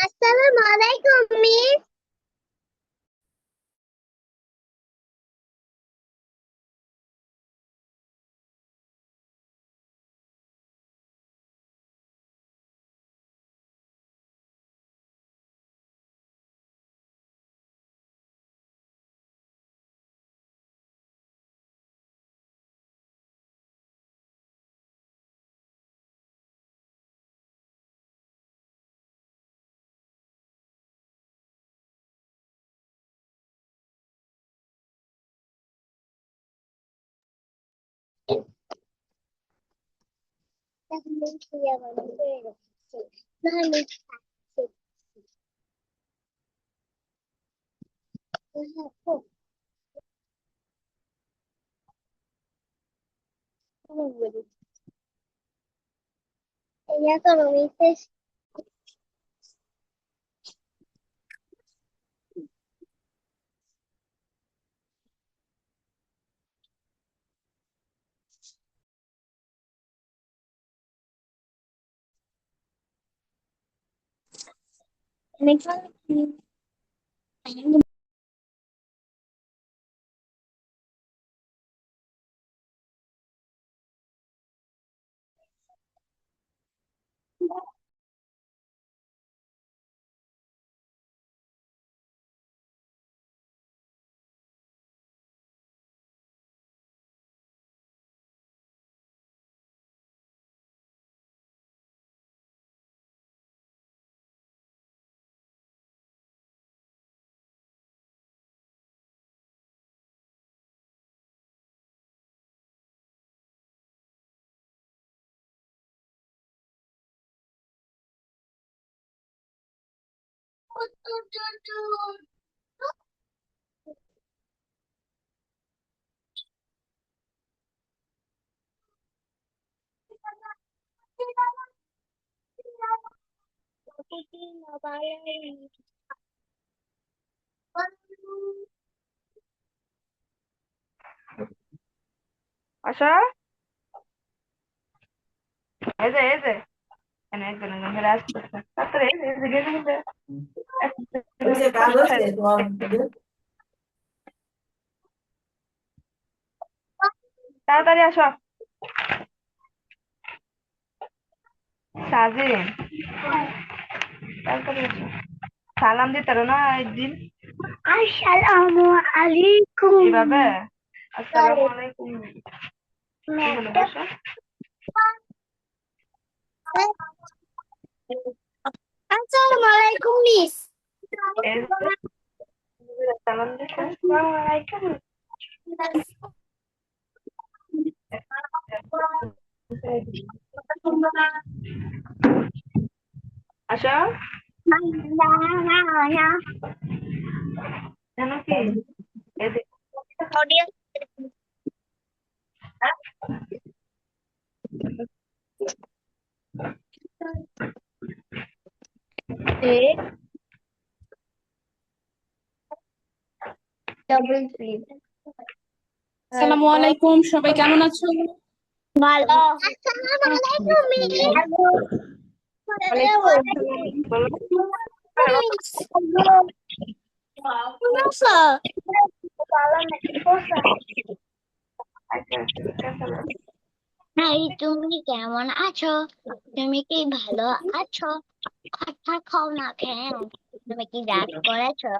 আসসালামু আলাইকুম miss. Ella solo me dice, আশা, এই যে এখানে একজন একজন করে আসতেছে তাড়াতাড়ি, এই যে গেটে গেটে তাড়াতাড়ি আসো। সাজিন, তাড়াতাড়ি আসো। সালাম দিতে পারো না একদিন আসসালামু আলাইকুম। এভাবে? আসসালামু আলাইকুম। এখানে বসো। আসসালামু আলাইকুম মিস। এই যে সালাম দিতে, আসসালামু আলাইকুম। আসো। জানো কি, এই যে আসসালামু আলাইকুম, সবাই কেমন আছো? ভালো। আসসালামু আলাইকুম বলো। মিস। আচ্ছা, এই তুমি কেমন আছো? তুমি কি ভালো আছো? কথা খাও না কেন? তুমি কি রাগ করেছো?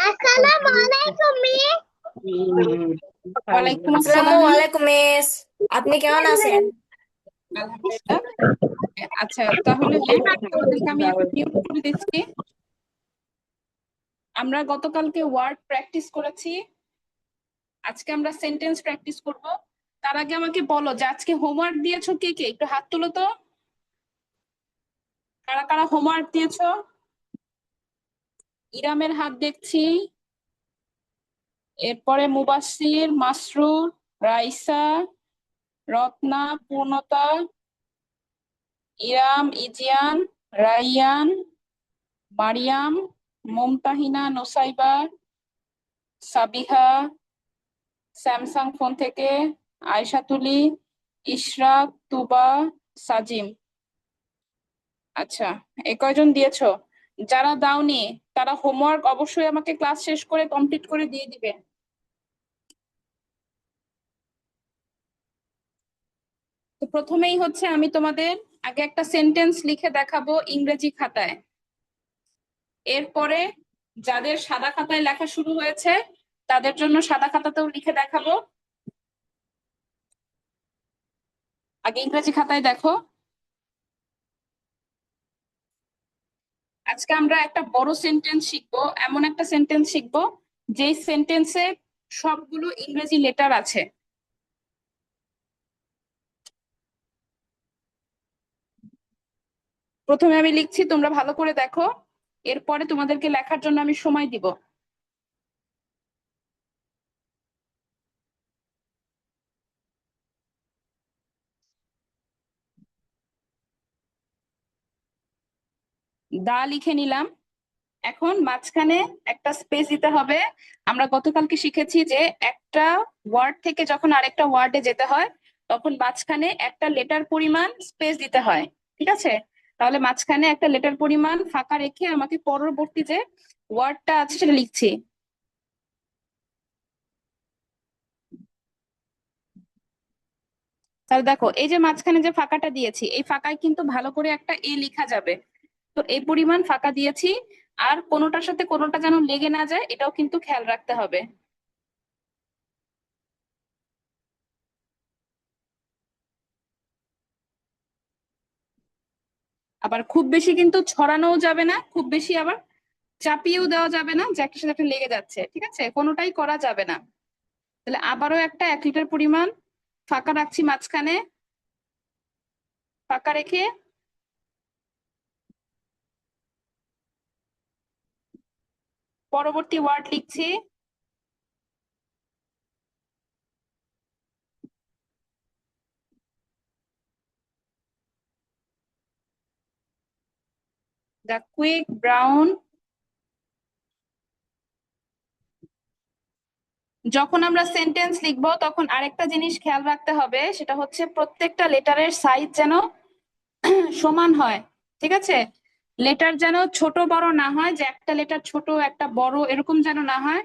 আসসালামু আলাইকুম মিস। ওয়ালাইকুম আসসালামু আসসালাম। আলাইকুম মিস, আপনি কেমন আছেন? আলহামদুলিল্লাহ। আচ্ছা, তাহলে তোমাদেরকে আমি এখন মিউট করে দিচ্ছি। আমরা গতকালকে ওয়ার্ড প্র্যাকটিস করেছি, আজকে আমরা সেন্টেন্স প্র্যাকটিস করব। তার আগে আমাকে বলো যে আজকে হোমওয়ার্ক দিয়েছো কে কে, একটু হাত তুলো তো। কারা কারা হোমওয়ার্ক দিয়েছো? ইরামের হাত দেখছি, এরপরে মুবাশশির, মাসরুর, রাইসা, রত্না, পূর্ণতা, ইরাম, ইজিয়ান, রাইয়ান, মারিয়াম, মুমতাহিনা, নোসাইবা, সাবিহা, স্যামসাং ফোন থেকে আয়শাতুলি, ইশরাক, তুবা, সাজিম। আচ্ছা, এই কয়জন দিয়েছো? যারা দাওনি তারা হোমওয়ার্ক অবশ্যই আমাকে ক্লাস শেষ করে কমপ্লিট করে দিয়ে দিবে। তো প্রথমেই হচ্ছে আমি তোমাদের আগে একটা সেন্টেন্স লিখে দেখাবো ইংরেজি খাতায়। এরপরে যাদের সাদা খাতায় লেখা শুরু হয়েছে তাদের জন্য সাদা খাতাতেও লিখে দেখাবো। আগে ইংরেজি খাতায় দেখো। আজকে আমরা একটা বড় সেন্টেন্স শিখবো, এমন একটা সেন্টেন্স শিখবো যেই সেন্টেন্সে সবগুলো ইংরেজি লেটার আছে। প্রথমে আমি লিখছি, তোমরা ভালো করে দেখো, এরপরে তোমাদেরকে লেখার জন্য আমি সময় দিব। দা লিখে নিলাম। এখন মাঝখানে একটা স্পেস দিতে হবে। আমরা গতকালকে শিখেছি যে একটা ওয়ার্ড থেকে যখন আরেকটা ওয়ার্ডে যেতে হয় তখন মাঝখানে একটা লেটার পরিমাণ স্পেস দিতে হয়। ঠিক আছে, তাহলে মাঝখানে একটা লেটার পরিমাণ ফাঁকা রেখে আমাকে পরবর্তী যে ওয়ার্ডটা আছে সেটা লিখছি। তাহলে দেখো, এই যে মাঝখানে যে ফাঁকাটা দিয়েছি এই ফাঁকায় কিন্তু ভালো করে একটা এ লেখা যাবে। তো এই পরিমাণ ফাঁকা দিয়েছি, আর কোনোটার সাথে কোনোটা যেন লেগে না যায় এটাও কিন্তু খেয়াল রাখতে হবে। আবার খুব বেশি কিন্তু ছড়ানোও যাবে না, খুব বেশি আবার চাপিয়েও দেওয়া যাবে না যে একটা সাথে একটা লেগে যাচ্ছে। ঠিক আছে, কোনোটাই করা যাবে না। তাহলে আবারও একটা 1 লিটার পরিমাণ ফাঁকা রাখছি মাঝখানে। ফাঁকা রেখে পরবর্তী ওয়ার্ড লিখছি। The quick brown. যখন আমরা সেন্টেন্স লিখবো তখন আরেকটা জিনিস খেয়াল রাখতে হবে, সেটা হচ্ছে প্রত্যেকটা লেটারের সাইজ যেন সমান হয়। ঠিক আছে, লেটার যেন ছোট বড় না হয়, যে একটা লেটার ছোট একটা বড় এরকম যেন না হয়।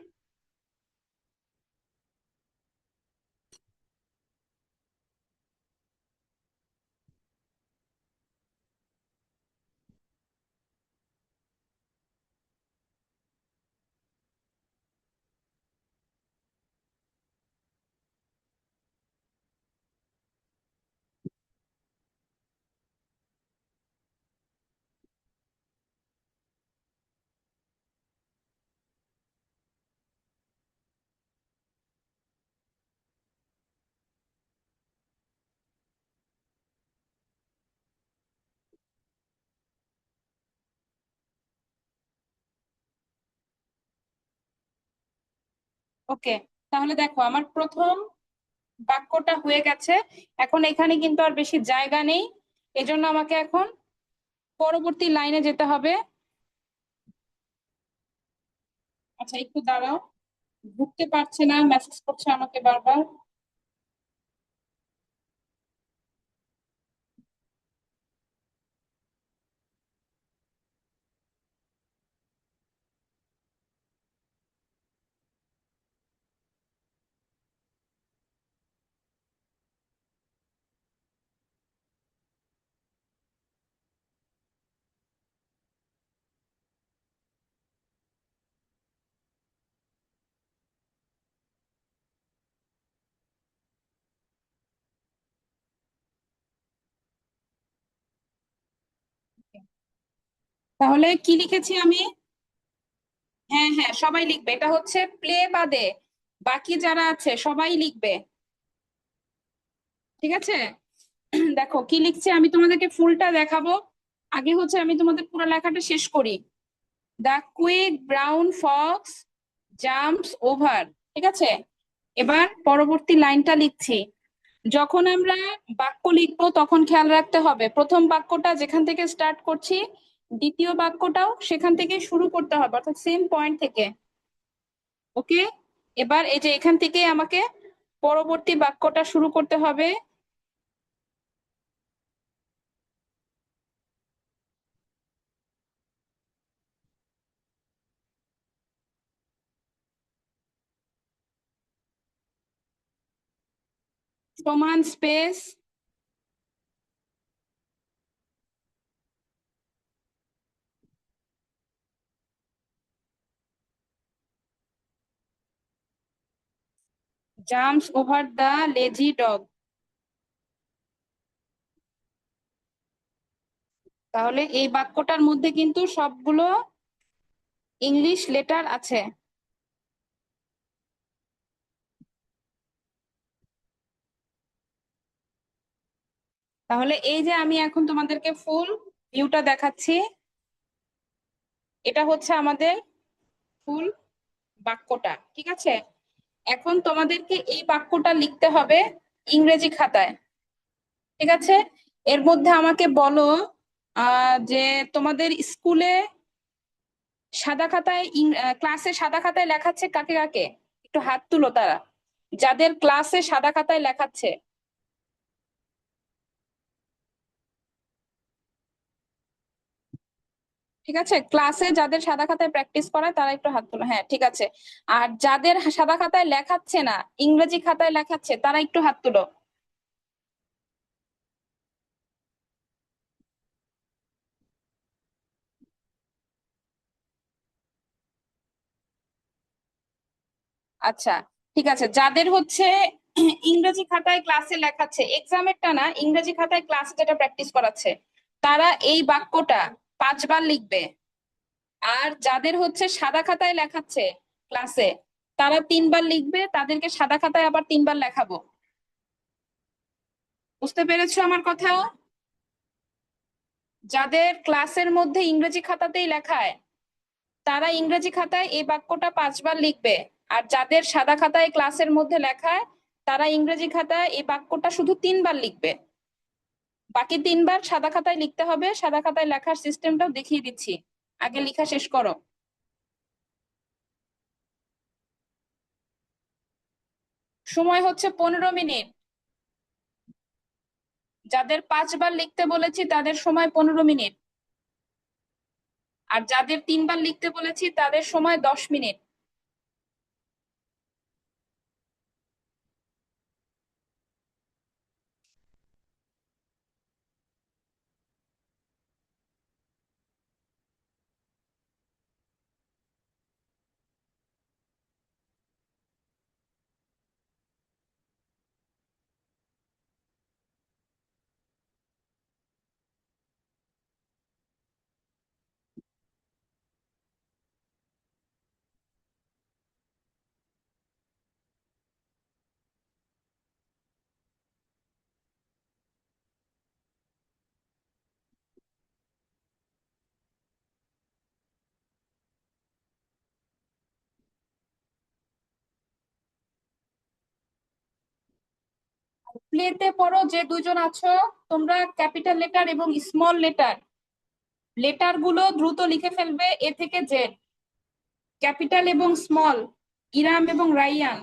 ওকে, তাহলে দেখো আমার প্রথম বাক্যটা হয়ে গেছে। এখন এখানে কিন্তু আর বেশি জায়গা নেই, এজন্য আমাকে এখন পরবর্তী লাইনে যেতে হবে। আচ্ছা, একটু দাঁড়াও, ঢুকতে পারছে না, মেসেজ করছে আমাকে বারবার। তাহলে কি লিখেছি আমি? হ্যাঁ হ্যাঁ, সবাই লিখবে। এটা হচ্ছে প্লে বাদে বাকি যারা আছে সবাই লিখবে। ঠিক আছে, দেখো কি লিখছে, আমি তোমাদেরকে ফুলটা দেখাবো। আগে হচ্ছে আমি তোমাদের পুরো লেখাটা শেষ করি। The quick brown Fox jumps over. ঠিক আছে, এবার পরবর্তী লাইনটা লিখছি। যখন আমরা বাক্য লিখবো তখন খেয়াল রাখতে হবে প্রথম বাক্যটা যেখান থেকে স্টার্ট করছি দ্বিতীয় বাক্যটাও সেখান থেকে শুরু করতে হবে, অর্থাৎ সেম পয়েন্ট থেকে। ওকে, এবার এই যে এখান থেকে আমাকে পরবর্তী বাক্যটা শুরু করতে হবে। সমান space jumps over the lazy dog. তাহলে এই বাক্যটার মধ্যে কিন্তু সবগুলো ইংলিশ লেটার আছে। তাহলে এই যে আমি এখন তোমাদেরকে ফুল ভিউটা দেখাচ্ছি, এটা হচ্ছে আমাদের ফুল বাক্যটা, ঠিক আছে? এখন তোমাদেরকে এই বাক্যটা লিখতে হবে ইংরেজি খাতায়, ঠিক আছে? এর মধ্যে আমাকে বলো যে তোমাদের স্কুলে সাদা খাতায় ক্লাসে সাদা খাতায় লেখাচ্ছে কাকে কাকে? একটু হাত তুলো তারা, যাদের ক্লাসে সাদা খাতায় লেখাচ্ছে। ঠিক আছে, ক্লাসে যাদের সাদা খাতায় প্র্যাকটিস করায় তারা একটু হাত তোলো। হ্যাঁ, ঠিক আছে। আর যাদের সাদা খাতায় লেখাচ্ছে না, ইংরেজি খাতায় লেখাচ্ছে, তারা একটু হাত তুলো। আচ্ছা, ঠিক আছে। যাদের হচ্ছে ইংরেজি খাতায় ক্লাসে লেখাচ্ছে, এক্সামেরটা না, ইংরেজি খাতায় ক্লাসে যেটা প্র্যাকটিস করাচ্ছে, তারা এই বাক্যটা 5 বার লিখবে। আর যাদের হচ্ছে সাদা খাতায় লেখাচ্ছে ক্লাসে, তারা 3 বার লিখবে, তাদেরকে সাদা খাতায় আবার 3 বার লেখাবো। বুঝতে পেরেছো আমার কথা? যাদের ক্লাসের মধ্যে ইংরেজি খাতাতেই লেখায়, তারা ইংরেজি খাতায় এই বাক্যটা 5 বার লিখবে। আর যাদের সাদা খাতায় ক্লাসের মধ্যে লেখায়, তারা ইংরেজি খাতায় এই বাক্যটা শুধু 3 বার লিখবে। বাকি 3 বার সাদা খাতায় লিখতে হবে। সাদা খাতায় লেখার সিস্টেমটাও দেখিয়ে দিচ্ছি, আগে লেখা শেষ করো। সময় হচ্ছে 15 মিনিট। যাদের 5 বার লিখতে বলেছি তাদের সময় 15 মিনিট, আর যাদের 3 বার লিখতে বলেছি তাদের সময় 10 মিনিট। প্লেতে পড়ো যে দুজন আছো, তোমরা ক্যাপিটাল লেটার এবং স্মল লেটার গুলো দ্রুত লিখে ফেলবে, এ থেকে জেড, ক্যাপিটাল এবং স্মল, ইরাম এবং রাইয়ান।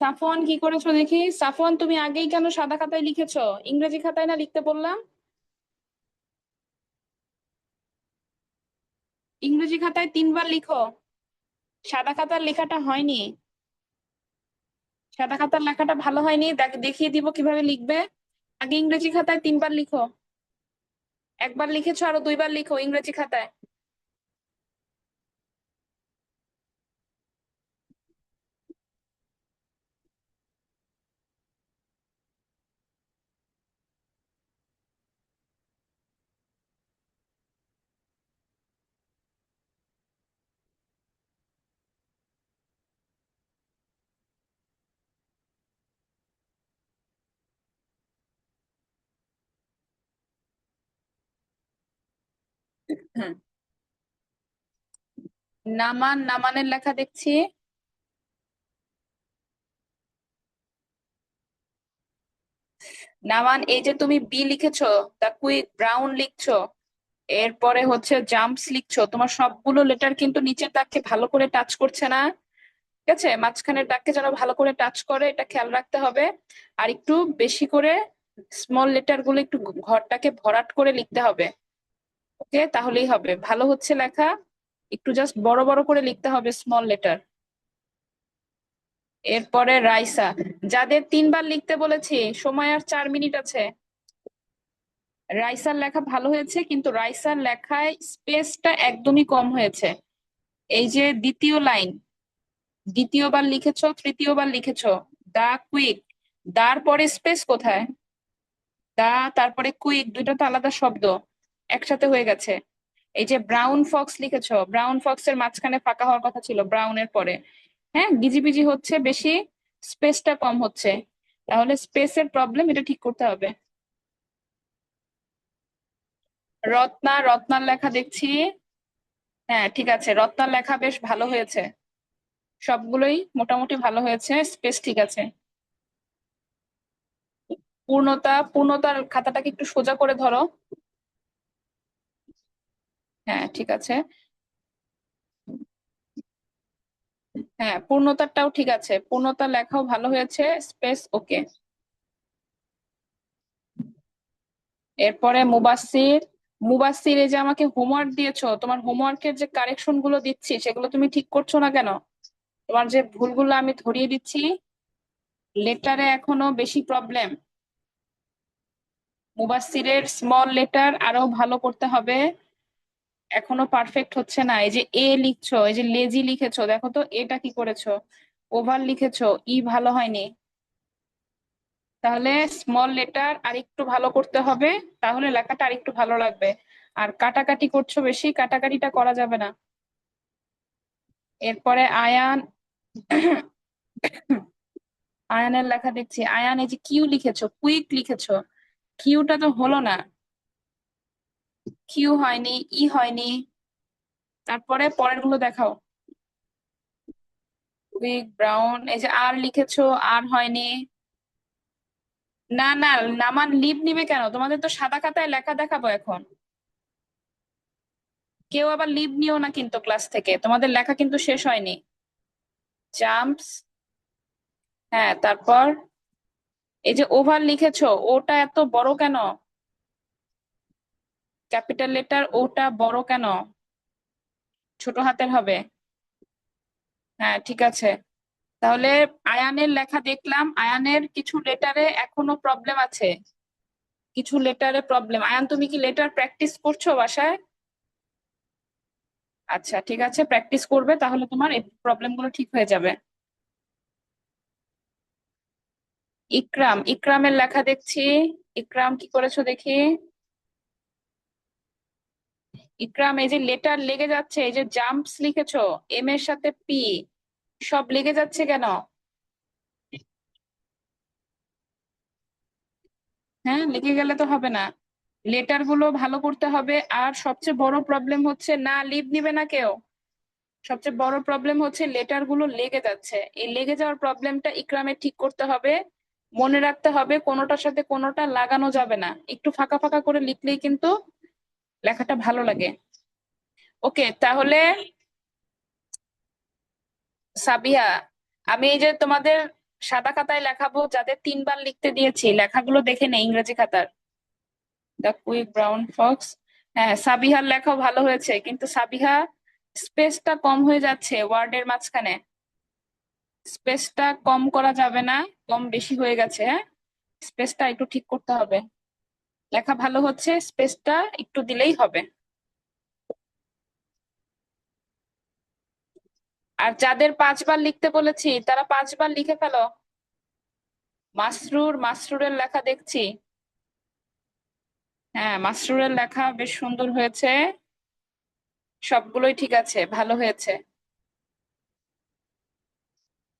সাফওয়ান কি করেছো দেখি। সাফওয়ান তুমি আগেই কেন সাদা খাতায় লিখেছো? ইংরেজি খাতায় না লিখতে বললাম? ইংরেজি খাতায় 3বার লিখো, সাদা খাতার লেখাটা হয়নি। সাদা খাতার লেখাটা ভালো হয়নি, দেখিয়ে দিব কিভাবে লিখবে। আগে ইংরেজি খাতায় 3বার লিখো। একবার লিখেছো, আরো 2বার লিখো ইংরেজি খাতায়। হুম। নামান, নামানের লেখা দেখছি। নামান, এই যে তুমি বি লিখেছো, দা কুইক ব্রাউন লিখছো, এরপরে হচ্ছে জাম্পস লিখছো, তোমার সবগুলো লেটার কিন্তু নিচের দাগকে ভালো করে টাচ করছে না। ঠিক আছে, মাঝখানের দাগকে যেন ভালো করে টাচ করে, এটা খেয়াল রাখতে হবে। আর একটু বেশি করে স্মল লেটার গুলো একটু ঘরটাকে ভরাট করে লিখতে হবে। ওকে, তাহলেই হবে, ভালো হচ্ছে লেখা। একটু জাস্ট বড় বড় করে লিখতে হবে স্মল লেটার। এরপরে রাইসা, যাদের 3বার লিখতে বলেছি, সময় আর 4 মিনিট আছে। রাইসার লেখা ভালো হয়েছে, কিন্তু রাইসার লেখায় স্পেসটা একদমই কম হয়েছে। এই যে দ্বিতীয় লাইন, দ্বিতীয়বার লিখেছো, তৃতীয়বার লিখেছো, দা কুইক, দার পরে স্পেস কোথায়? দা তারপরে কুইক, দুইটা তো আলাদা শব্দ, একসাথে হয়ে গেছে। এই যে ব্রাউন ফক্স লিখেছো, ব্রাউন ফক্স এর মাঝখানে ফাঁকা হওয়ার কথা ছিল ব্রাউনের পরে। হ্যাঁ, গিজিবিজি হচ্ছে বেশি, স্পেসটা কম হচ্ছে। তাহলে স্পেসের প্রবলেম, এটা ঠিক করতে হবে। রত্না, রত্নার লেখা দেখছি। হ্যাঁ ঠিক আছে, রত্নার লেখা বেশ ভালো হয়েছে, সবগুলোই মোটামুটি ভালো হয়েছে, স্পেস ঠিক আছে। পূর্ণতা, পূর্ণতার খাতাটাকে একটু সোজা করে ধরো। হ্যাঁ ঠিক আছে। হ্যাঁ, পূর্ণতারটাও ঠিক আছে, পূর্ণতার লেখাও ভালো হয়েছে, স্পেস ওকে। এরপরে মুবাসির, মুবাসির এই যে আমাকে হোমওয়ার্ক দিয়েছো, তোমার হোমওয়ার্কের যে কারেকশন গুলো দিচ্ছি সেগুলো তুমি ঠিক করছো না কেন? তোমার যে ভুলগুলো আমি ধরিয়ে দিচ্ছি, লেটারে এখনো বেশি প্রবলেম। মুবাসসিরের স্মল লেটার আরো ভালো করতে হবে, এখনো পারফেক্ট হচ্ছে না। এই যে এ লিখছো, এই যে লেজি লিখেছো, দেখো তো এটা কি করেছো, ওভার লিখেছো, ই ভালো হয়নি। তাহলে স্মল লেটার আর একটু ভালো করতে হবে, তাহলে লেখাটা আর একটু ভালো লাগবে। আর কাটাকাটি করছো বেশি, কাটাকাটিটা করা যাবে না। এরপরে আয়ান, আয়ানের লেখা দেখছি। আয়ান, এই যে কিউ লিখেছো, কুইক লিখেছো, কিউটা তো হলো না, কিউ হয়নি, ই হয়নি। তারপরে পরের গুলো দেখাও। কুইক ব্রাউন, এই যে আর লিখেছো, আর হয়নি। না না, নামান লিভ নিবে কেন? তোমাদের তো সাদা খাতায় লেখা দেখাবো এখন। কেউ আবার লিভ নিও না কিন্তু, ক্লাস থেকে তোমাদের লেখা কিন্তু শেষ হয়নি। জাম্পস, হ্যাঁ তারপর এই যে ওভার লিখেছো, ওটা এত বড় কেন? ক্যাপিটাল লেটার ওটা বড় কেন? ছোট হাতের হবে। হ্যাঁ ঠিক আছে। তাহলে আয়ানের লেখা দেখলাম, আয়ানের কিছু লেটারে এখনো প্রবলেম আছে, কিছু লেটারে প্রবলেম। আয়ান, তুমি কি লেটার প্র্যাকটিস করছো বাসায়? আচ্ছা ঠিক আছে, প্র্যাকটিস করবে, তাহলে তোমার এই প্রবলেম গুলো ঠিক হয়ে যাবে। ইকরাম, ইকরামের লেখা দেখছি। ইকরাম কি করেছো দেখি। ইকরাম, এই যে লেটার লেগে যাচ্ছে, এই যে জাম্পস লিখেছো, এম এর সাথে পি, সব লেগে যাচ্ছে কেন? হ্যাঁ, লেগে গেলে তো হবে না, লেটার গুলো ভালো করতে হবে। আর সবচেয়ে বড় প্রবলেম হচ্ছে, না লিভ নিবে না কেউ, সবচেয়ে বড় প্রবলেম হচ্ছে লেটার গুলো লেগে যাচ্ছে। এই লেগে যাওয়ার প্রবলেমটা ইকরামের ঠিক করতে হবে। মনে রাখতে হবে কোনোটার সাথে কোনোটা লাগানো যাবে না, একটু ফাঁকা ফাঁকা করে লিখলেই কিন্তু লেখাটা ভালো লাগে। ওকে, তাহলে সাবিয়া, আমি এই যে তোমাদের সাদা খাতায় লেখাবো, যাদের 3 বার লিখতে দিয়েছি লেখাগুলো দেখে নেই ইংরেজি খাতার। The quick brown Fox. হ্যাঁ, সাবিহার লেখাও ভালো হয়েছে, কিন্তু সাবিহা স্পেসটা কম হয়ে যাচ্ছে ওয়ার্ডের মাঝখানে। স্পেসটা কম করা যাবে না, কম বেশি হয়ে গেছে। হ্যাঁ, স্পেসটা একটু ঠিক করতে হবে। লেখা ভালো হচ্ছে, স্পেসটা একটু দিলেই হবে। আর যাদের 5 বার লিখতে বলেছি তারা 5 বার লিখে ফেলো। মাসরুরের লেখা দেখছি। হ্যাঁ, মাসরুরের লেখা বেশ সুন্দর হয়েছে, সবগুলোই ঠিক আছে, ভালো হয়েছে।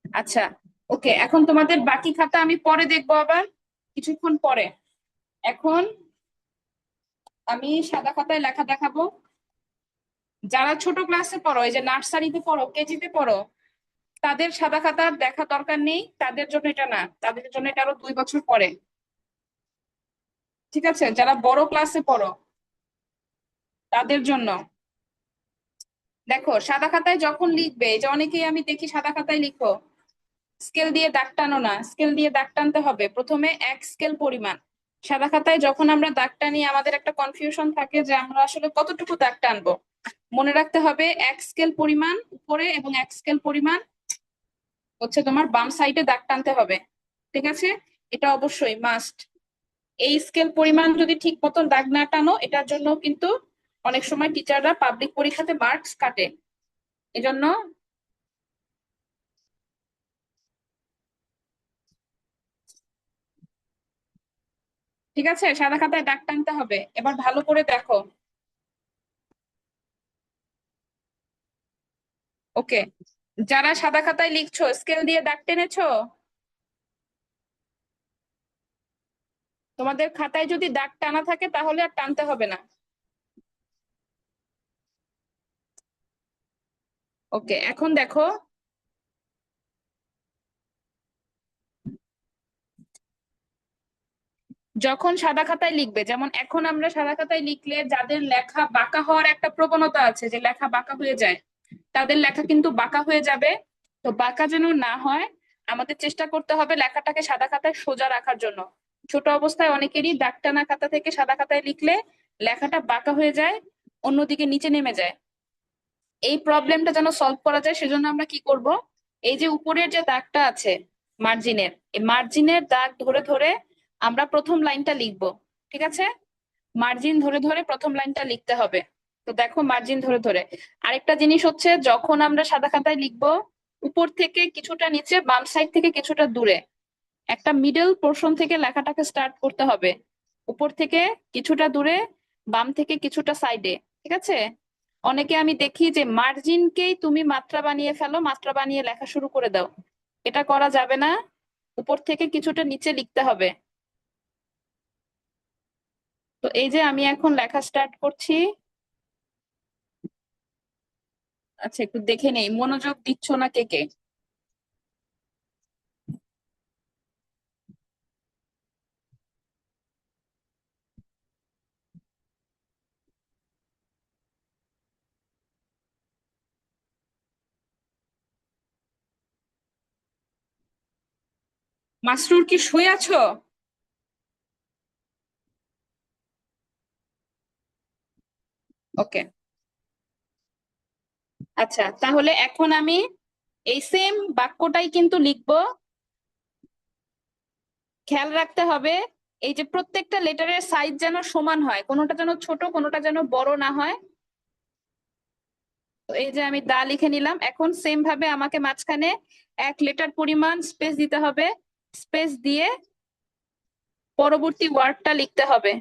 আচ্ছা, ওকে, এখন তোমাদের বাকি খাতা আমি পরে দেখবো, আবার কিছুক্ষণ পরে। এখন আমি সাদা খাতায় লেখা দেখাবো। যারা ছোট ক্লাসে পড়ো, এই যে নার্সারিতে পড়ো, কেজিতে পড়ো, তাদের সাদা খাতা দেখা দরকার নেই, তাদের জন্য এটা না, তাদের জন্য এটা আরো 2 বছর পরে। ঠিক আছে, যারা বড় ক্লাসে পড়ো তাদের জন্য। দেখো, সাদা খাতায় যখন লিখবে, এই যে অনেকেই আমি দেখি সাদা খাতায় লিখো, স্কেল দিয়ে দাগ টানো না। স্কেল দিয়ে দাগ টানতে হবে প্রথমে 1 স্কেল পরিমাণ। সাদা খাতায় যখন আমরা দাগ টানি আমাদের একটা কনফিউশন থাকে যে আমরা আসলে কতটুকু দাগ টানবো। মনে রাখতে হবে 1 স্কেল পরিমাণ উপরে এবং 1 স্কেল পরিমাণ হচ্ছে তোমার বাম সাইডে দাগ টানতে হবে। ঠিক আছে, এটা অবশ্যই মাস্ট। এই স্কেল পরিমাণ যদি ঠিক মতন দাগ না টানো, এটার জন্য কিন্তু অনেক সময় টিচাররা পাবলিক পরীক্ষাতে মার্কস কাটে। এজন্য ঠিক আছে, সাদা খাতায় দাগ টানতে হবে। এবার ভালো করে দেখো। ওকে, যারা সাদা খাতায় লিখছো স্কেল দিয়ে দাগ টেনেছো, তোমাদের খাতায় যদি দাগ টানা থাকে তাহলে আর টানতে হবে না। ওকে, এখন দেখো, যখন সাদা খাতায় লিখবে, যেমন এখন আমরা সাদা খাতায় লিখলে যাদের লেখা বাঁকা হওয়ার একটা প্রবণতা আছে, যে লেখা বাঁকা হয়ে যায়, তাদের লেখা কিন্তু বাঁকা হয়ে যাবে। তো বাঁকা যেন না হয়, আমাদের চেষ্টা করতে হবে লেখাটাকে সাদা খাতায় সোজা রাখার জন্য। ছোট অবস্থায় অনেকেরই দাগ টানা খাতা থেকে সাদা খাতায় লিখলে লেখাটা বাঁকা হয়ে যায়, অন্যদিকে নিচে নেমে যায়। এই প্রবলেমটা যেন সলভ করা যায়, সেজন্য আমরা কি করব, এই যে উপরের যে দাগটা আছে মার্জিনের, এই মার্জিনের দাগ ধরে ধরে আমরা প্রথম লাইনটা লিখবো। ঠিক আছে, মার্জিন ধরে ধরে প্রথম লাইনটা লিখতে হবে। তো দেখো, মার্জিন ধরে ধরে। আরেকটা জিনিস হচ্ছে, যখন আমরা সাদা খাতায় লিখবো, উপর থেকে কিছুটা নিচে, বাম সাইড থেকে কিছুটা দূরে, একটা মিডল পোর্শন থেকে লেখাটাকে স্টার্ট করতে হবে। উপর থেকে কিছুটা দূরে, বাম থেকে কিছুটা সাইডে। ঠিক আছে, অনেকে আমি দেখি যে মার্জিনকেই তুমি মাত্রা বানিয়ে ফেলো, মাত্রা বানিয়ে লেখা শুরু করে দাও। এটা করা যাবে না, উপর থেকে কিছুটা নিচে লিখতে হবে। তো এই যে আমি এখন লেখা স্টার্ট করছি। আচ্ছা, একটু দেখে নেই, মনোযোগ দিচ্ছ না কে কে? মাসরুর কি শুয়ে আছো? ওকে, আচ্ছা, তাহলে এখন আমি এই সেম বাক্যটাই কিন্তু লিখবো। খেয়াল রাখতে হবে এই যে প্রত্যেকটা লেটারের সাইজ যেন সমান হয়, কোনোটা যেন ছোট কোনোটা যেন বড় না হয়। তো এই যে আমি দা লিখে নিলাম, এখন সেম ভাবে আমাকে মাঝখানে 1 লেটার পরিমাণ স্পেস দিতে হবে। স্পেস দিয়ে পরবর্তী ওয়ার্ডটা লিখতে হবে।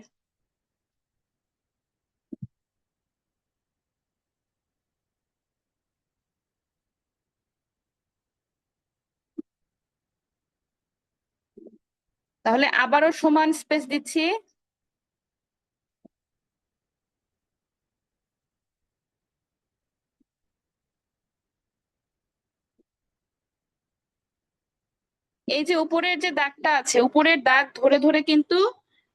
তাহলে আবারও সমান স্পেস দিচ্ছি। এই যে উপরের যে দাগটা আছে, উপরের দাগ ধরে ধরে কিন্তু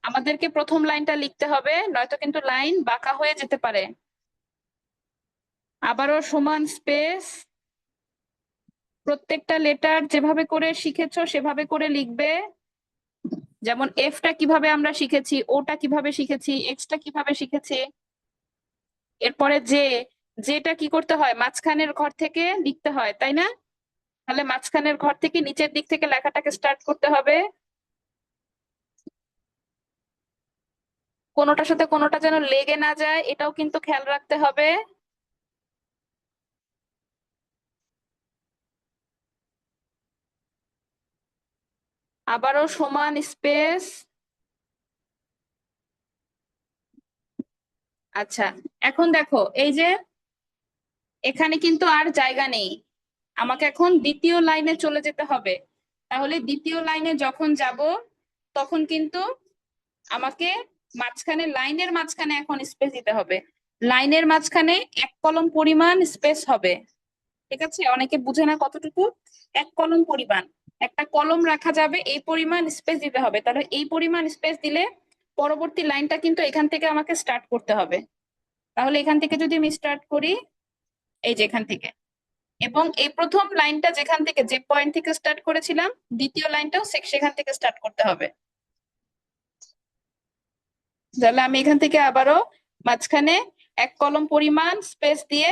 আমাদেরকে প্রথম লাইনটা লিখতে হবে, নয়তো কিন্তু লাইন বাঁকা হয়ে যেতে পারে। আবারও সমান স্পেস। প্রত্যেকটা লেটার যেভাবে করে শিখেছো সেভাবে করে লিখবে। যেমন এফটা কিভাবে আমরা শিখেছি, ওটা কিভাবে শিখেছি, এক্সটা কিভাবে শিখেছি। এরপরে যেটা কি করতে হয়, মাঝখানের ঘর থেকে লিখতে হয়, তাই না? তাহলে মাঝখানের ঘর থেকে নিচের দিক থেকে লেখাটাকে স্টার্ট করতে হবে। কোনোটার সাথে কোনোটা যেন লেগে না যায়, এটাও কিন্তু খেয়াল রাখতে হবে। আবারও সমান স্পেস। আচ্ছা, এখন দেখো এই যে এখানে কিন্তু আর জায়গা নেই, আমাকে এখন দ্বিতীয় লাইনে চলে যেতে হবে। তাহলে দ্বিতীয় লাইনে যখন যাব তখন কিন্তু আমাকে মাঝখানে, লাইনের মাঝখানে এখন স্পেস দিতে হবে। লাইনের মাঝখানে 1 কলম পরিমাণ স্পেস হবে। ঠিক আছে, অনেকে বুঝে না কতটুকু। 1 কলম পরিমাণ, একটা কলম রাখা যাবে এই পরিমাণ স্পেস দিতে হবে। তাহলে এই পরিমাণ স্পেস দিলে পরবর্তী লাইনটা কিন্তু এখান থেকে আমাকে স্টার্ট করতে হবে। তাহলে এখান থেকে যদি আমি স্টার্ট করি, এই যে এখান থেকে, এবং এই প্রথম লাইনটা যেখান থেকে, যে পয়েন্ট থেকে স্টার্ট করেছিলাম, দ্বিতীয় লাইনটাও সেখান থেকে স্টার্ট করতে হবে। তাহলে আমি এখান থেকে আবারও মাঝখানে 1 কলম পরিমাণ স্পেস দিয়ে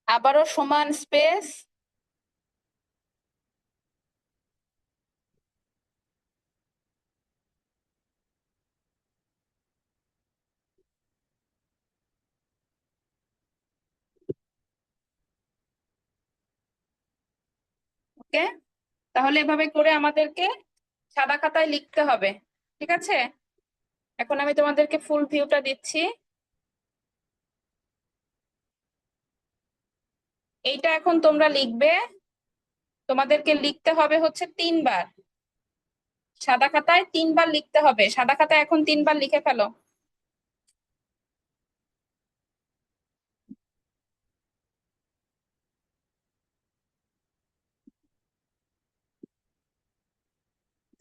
আবারও সমান স্পেস, ওকে। তাহলে এভাবে করে আমাদেরকে সাদা খাতায় লিখতে হবে। ঠিক আছে, এখন আমি তোমাদেরকে ফুল ভিউটা দিচ্ছি। এইটা এখন তোমরা লিখবে, তোমাদেরকে লিখতে হবে হচ্ছে 3 বার। সাদা খাতায় 3 বার লিখতে হবে। সাদা খাতায় এখন 3 বার লিখে ফেলো।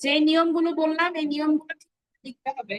যে নিয়মগুলো বললাম এই নিয়মগুলো ঠিক লিখতে হবে।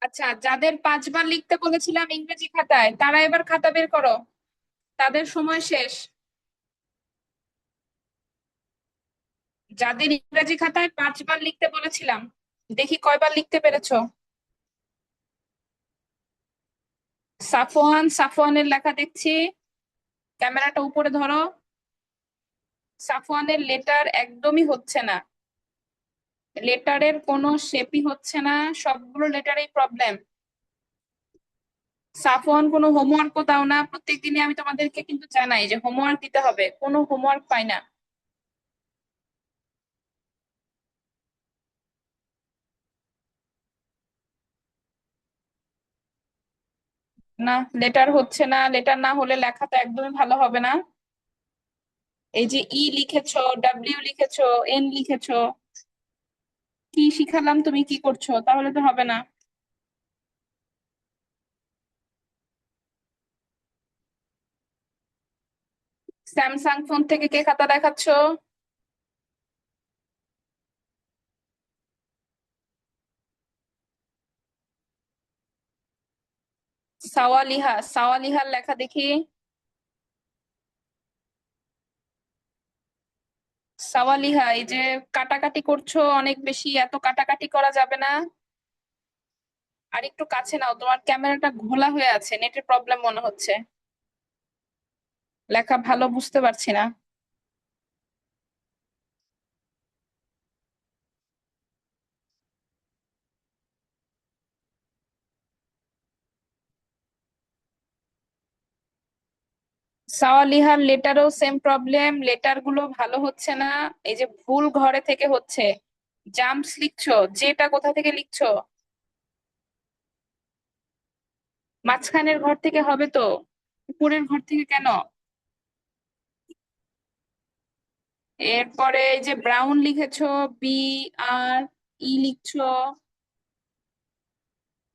আচ্ছা, যাদের 5 বার লিখতে বলেছিলাম ইংরেজি খাতায়, তারা এবার খাতা বের করো, তাদের সময় শেষ। যাদের ইংরেজি খাতায় 5 বার লিখতে বলেছিলাম, দেখি কয়বার লিখতে পেরেছো। সাফওয়ান, সাফওয়ানের লেখা দেখছি, ক্যামেরাটা উপরে ধরো। সাফওয়ানের লেটার একদমই হচ্ছে না, লেটারের কোনো শেপই হচ্ছে না, সবগুলো লেটারেই প্রবলেম। সাফওয়ান, কোনো হোমওয়ার্কও দাও না? প্রত্যেকদিনই আমি তোমাদেরকে কিন্তু জানাই যে হোমওয়ার্ক দিতে হবে, কোনো হোমওয়ার্ক পাই না। না, লেটার হচ্ছে না, লেটার না হলে লেখা তো একদমই ভালো হবে না। এই যে ই লিখেছো, ডাব্লিউ লিখেছো, এন লিখেছো, কি শিখালাম তুমি কি করছো? তাহলে তো হবে না। স্যামসাং ফোন থেকে কে খাতা দেখাচ্ছো? সাওয়ালিহা, সাওয়ালিহার লেখা দেখি। সাওয়ালিহা, এই যে কাটাকাটি করছো অনেক বেশি, এত কাটাকাটি করা যাবে না। আর একটু কাছে নাও, তোমার ক্যামেরাটা ঘোলা হয়ে আছে, নেটের প্রবলেম মনে হচ্ছে, লেখা ভালো বুঝতে পারছি না। সাওয়ালিহার লেটারও সেম প্রবলেম, লেটার গুলো ভালো হচ্ছে না। এই যে ভুল ঘরে থেকে হচ্ছে, জাম্পস লিখছো, যেটা কোথা থেকে লিখছো? মাঝখানের ঘর থেকে হবে তো, উপরের ঘর থেকে কেন? এরপরে এই যে ব্রাউন লিখেছো, বি আর ই লিখছো,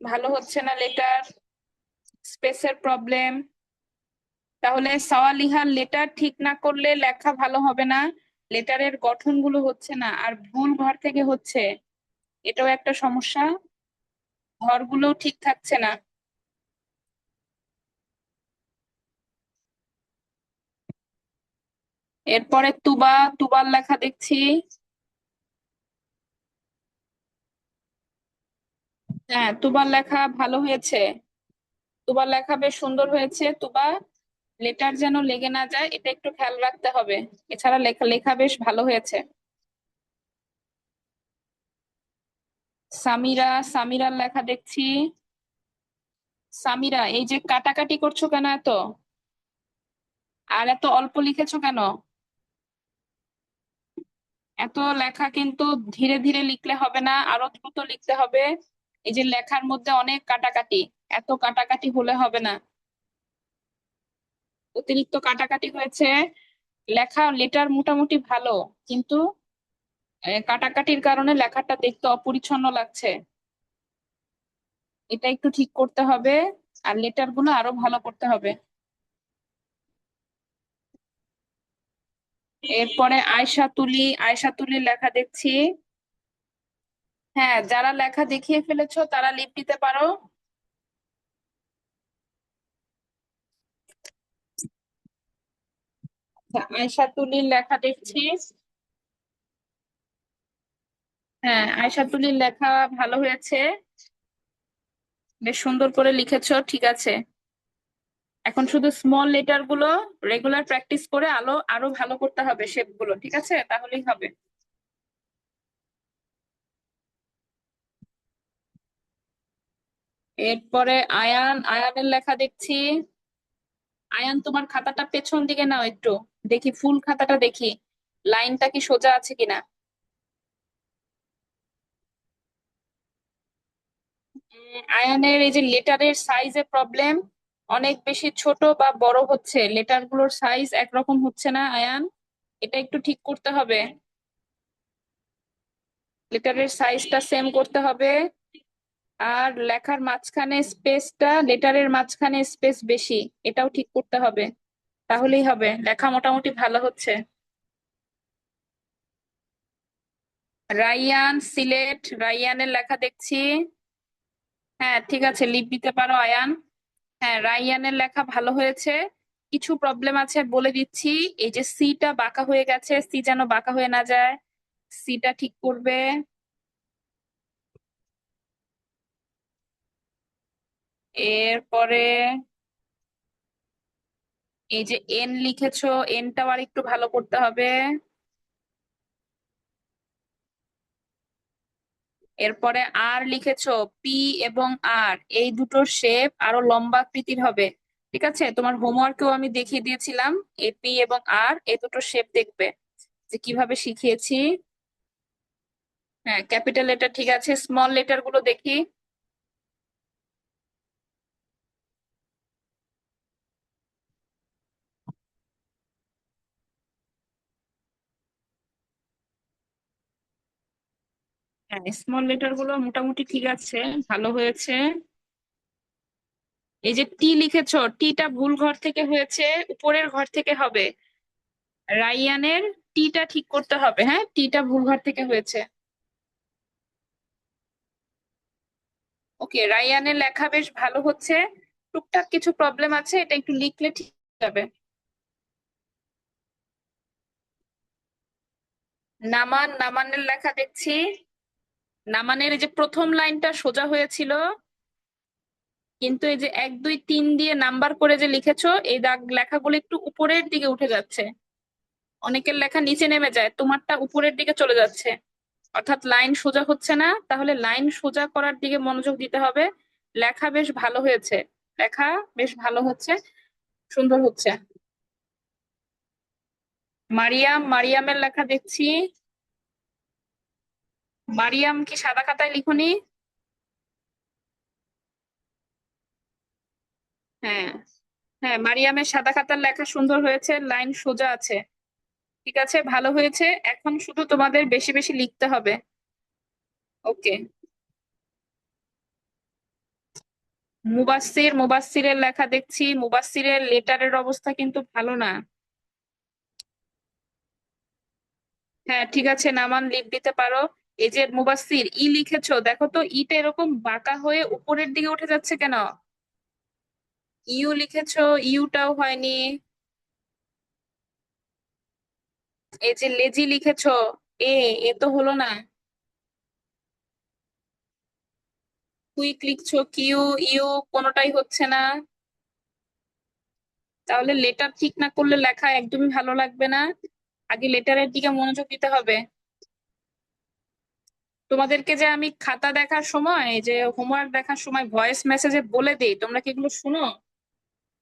ভালো হচ্ছে না লেটার, স্পেসের প্রবলেম। তাহলে সাওয়ালিহার লেটার ঠিক না করলে লেখা ভালো হবে না, লেটারের গঠনগুলো হচ্ছে না, আর ভুল ঘর থেকে হচ্ছে, এটাও একটা সমস্যা, ঘরগুলোও ঠিক থাকছে না। এরপরে তুবা, তুবার লেখা দেখছি। হ্যাঁ, তুবার লেখা ভালো হয়েছে, তুবার লেখা বেশ সুন্দর হয়েছে। তুবা, লেটার যেন লেগে না যায়, এটা একটু খেয়াল রাখতে হবে। এছাড়া লেখা লেখা বেশ ভালো হয়েছে। সামিরা, সামিরার লেখা দেখছি। সামিরা, এই যে কাটাকাটি করছো কেন এত, আর এত অল্প লিখেছো কেন? এত লেখা কিন্তু ধীরে ধীরে লিখলে হবে না, আরো দ্রুত লিখতে হবে। এই যে লেখার মধ্যে অনেক কাটাকাটি, এত কাটাকাটি হলে হবে না, অতিরিক্ত কাটাকাটি হয়েছে। লেখা লেটার মোটামুটি ভালো, কিন্তু কাটাকাটির কারণে লেখাটা দেখতে অপরিচ্ছন্ন লাগছে, এটা একটু ঠিক করতে হবে। আর লেটার গুলো আরো ভালো করতে হবে। এরপরে আয়শা তুলি, আয়শা তুলির লেখা দেখছি। হ্যাঁ, যারা লেখা দেখিয়ে ফেলেছো তারা লিপ দিতে পারো। আচ্ছা, আয়শা তুলির লেখা দেখছি। হ্যাঁ, আয়শা তুলির লেখা ভালো হয়েছে, বেশ সুন্দর করে লিখেছো, ঠিক আছে। এখন শুধু স্মল লেটার গুলো রেগুলার প্র্যাকটিস করে আলো আরো ভালো করতে হবে, শেপ গুলো, ঠিক আছে, তাহলেই হবে। এরপরে আয়ান, আয়ানের লেখা দেখছি। আয়ান, তোমার খাতাটা পেছন দিকে নাও একটু, দেখি ফুল খাতাটা দেখি, লাইনটা কি সোজা আছে কিনা। আয়ানের এই যে লেটারের সাইজে প্রবলেম, অনেক বেশি ছোট বা বড় হচ্ছে, লেটার গুলোর সাইজ একরকম হচ্ছে না আয়ান, এটা একটু ঠিক করতে হবে, লেটারের সাইজটা সেম করতে হবে। আর লেখার মাঝখানে স্পেসটা, লেটারের মাঝখানে স্পেস বেশি, এটাও ঠিক করতে হবে, তাহলেই হবে, লেখা মোটামুটি ভালো হচ্ছে। রাইয়ান, সিলেট, রাইয়ানের লেখা দেখছি। হ্যাঁ ঠিক আছে, লিভ দিতে পারো আয়ান। হ্যাঁ, রাইয়ানের লেখা ভালো হয়েছে। কিছু প্রবলেম আছে বলে দিচ্ছি। এই যে সিটা বাঁকা হয়ে গেছে, সি যেন বাঁকা হয়ে না যায়, সিটা ঠিক করবে। এরপরে এই যে এন লিখেছো, এনটাও আর একটু ভালো করতে হবে। এরপরে আর লিখেছো, পি এবং আর এই দুটোর শেপ আরো লম্বা আকৃতির হবে। ঠিক আছে, তোমার হোমওয়ার্কেও আমি দেখিয়ে দিয়েছিলাম, এ পি এবং আর এই দুটোর শেপ দেখবে যে কিভাবে শিখিয়েছি। হ্যাঁ, ক্যাপিটাল লেটার ঠিক আছে, স্মল লেটার গুলো দেখি। হ্যাঁ, স্মল লেটার গুলো মোটামুটি ঠিক আছে, ভালো হয়েছে। এই যে টি লিখেছো, টিটা ভুল ঘর থেকে হয়েছে, উপরের ঘর থেকে হবে। রাইয়ানের টিটা ঠিক করতে হবে, হ্যাঁ টিটা ভুল ঘর থেকে হয়েছে। ওকে, রাইয়ানের লেখা বেশ ভালো হচ্ছে, টুকটাক কিছু প্রবলেম আছে, এটা একটু লিখলে ঠিক হয়ে যাবে। নামানের লেখা দেখছি, নামানের এই যে প্রথম লাইনটা সোজা হয়েছিল, কিন্তু এই যে 1 2 3 দিয়ে নাম্বার করে যে লিখেছো, এই দাগ লেখাগুলো একটু উপরের দিকে উঠে যাচ্ছে। অনেকের লেখা নিচে নেমে যায়, তোমারটা উপরের দিকে চলে যাচ্ছে, অর্থাৎ লাইন সোজা হচ্ছে না। তাহলে লাইন সোজা করার দিকে মনোযোগ দিতে হবে। লেখা বেশ ভালো হয়েছে, লেখা বেশ ভালো হচ্ছে, সুন্দর হচ্ছে। মারিয়ামের লেখা দেখছি, মারিয়াম কি সাদা খাতায় লিখুনি? হ্যাঁ, হ্যাঁ মারিয়ামের সাদা খাতার লেখা সুন্দর হয়েছে, লাইন সোজা আছে। ঠিক আছে, ভালো হয়েছে। এখন শুধু তোমাদের বেশি বেশি লিখতে হবে। ওকে, মুবাসসিরের লেখা দেখছি, মুবাসসিরের লেটারের অবস্থা কিন্তু ভালো না। হ্যাঁ ঠিক আছে, নামান লিভ দিতে পারো। এই যে মুবাসসির ই লিখেছো, দেখো তো ইটা এরকম বাঁকা হয়ে উপরের দিকে উঠে যাচ্ছে কেন? ইউ লিখেছো, ইউটাও হয়নি। এই যে লেজি লিখেছো, এ এ তো হলো না। কুইক লিখছো, কিউ ইউ কোনোটাই হচ্ছে না। তাহলে লেটার ঠিক না করলে লেখা একদমই ভালো লাগবে না, আগে লেটারের দিকে মনোযোগ দিতে হবে। তোমাদেরকে যে আমি খাতা দেখার সময়, এই যে হোমওয়ার্ক দেখার সময় ভয়েস মেসেজে বলে দেই, তোমরা কি এগুলো শুনো?